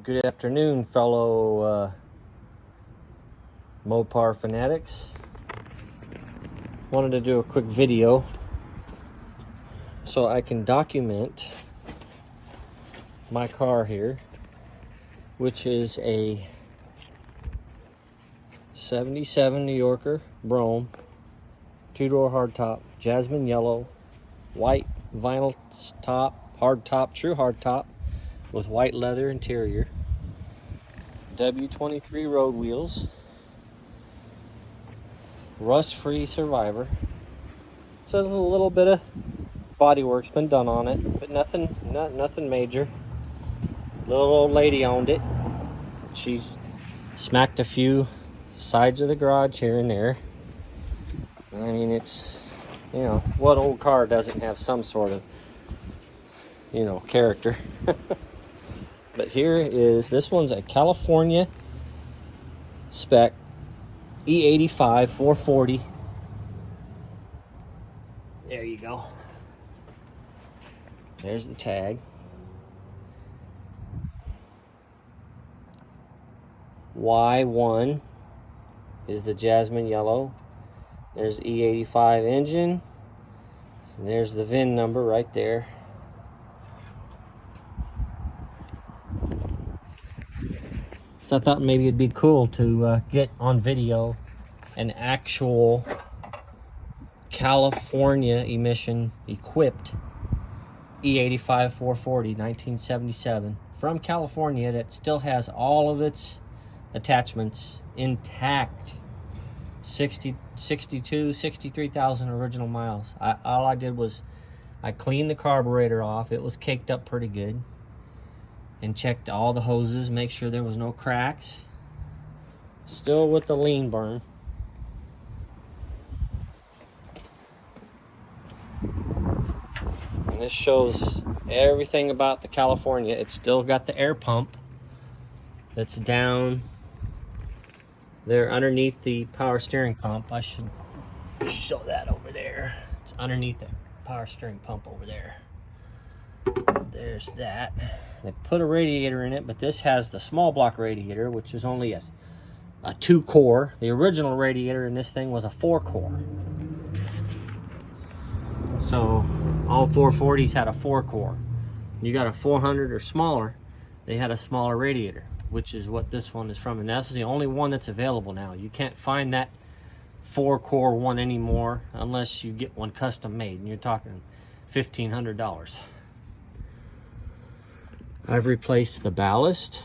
Good afternoon, fellow Mopar fanatics. Wanted to do a quick video so I can document my car here, which is a 77 New Yorker Brougham, two-door hardtop, jasmine yellow, white vinyl top, hardtop, true hardtop, with white leather interior, W23 road wheels, rust-free Survivor. So there's a little bit of body work's been done on it, but nothing major. Little old lady owned it. She smacked a few sides of the garage here and there. I mean, it's, you know, what old car doesn't have some sort of, you know, character? But here is, this one's a California spec E85 440. There you go. There's the tag. Y1 is the jasmine yellow. There's E85 engine. And there's the VIN number right there. So I thought maybe it'd be cool to get on video an actual California emission equipped E85 440 1977 from California that still has all of its attachments intact. 63,000 original miles. All I did was I cleaned the carburetor off. It was caked up pretty good, and checked all the hoses, make sure there was no cracks. Still with the lean burn. And this shows everything about the California. It's still got the air pump that's down there underneath the power steering pump. I should show that over there. It's underneath the power steering pump over there. There's that. They put a radiator in it, but this has the small block radiator, which is only a 2-core. The original radiator in this thing was a 4-core. So all 440s had a 4-core. You got a 400 or smaller, they had a smaller radiator, which is what this one is from. And that's the only one that's available now. You can't find that 4-core one anymore unless you get one custom made, and you're talking $1,500. I've replaced the ballast.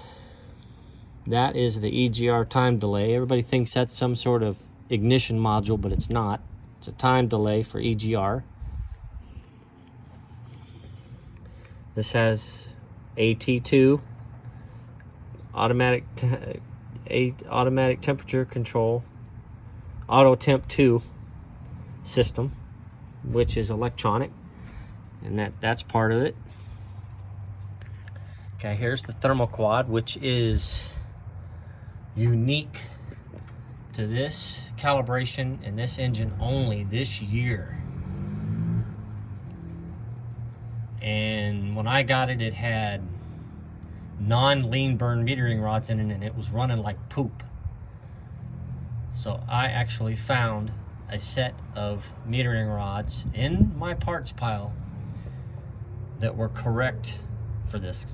That is the EGR time delay. Everybody thinks that's some sort of ignition module, but it's not. It's a time delay for EGR. This has AT2, automatic temperature control, auto temp 2 system, which is electronic, and that's part of it. Okay, here's the thermoquad, which is unique to this calibration and this engine only this year. And when I got it, it had non-lean burn metering rods in it, and it was running like poop. So I actually found a set of metering rods in my parts pile that were correct for this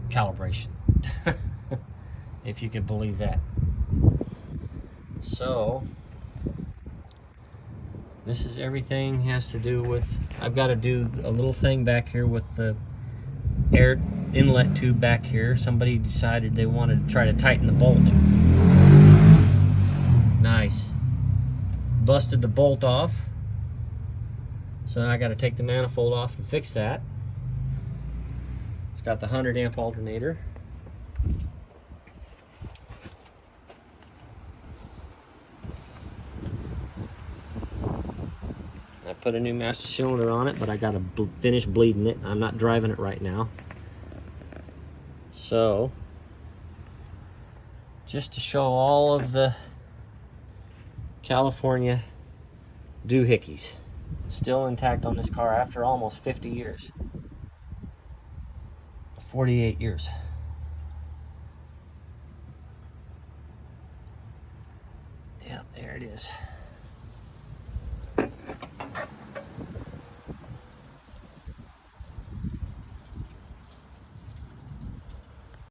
calibration. If you could believe that. So this is everything has to do with, I've got to do a little thing back here with the air inlet tube back here. Somebody decided they wanted to try to tighten the bolting. Nice. Busted the bolt off, so now I got to take the manifold off and fix that. It's got the 100 amp alternator. I put a new master cylinder on it, but I got to finish bleeding it. I'm not driving it right now. So, just to show all of the California doohickeys still intact on this car after almost 50 years. 48 years. Yep, there it is.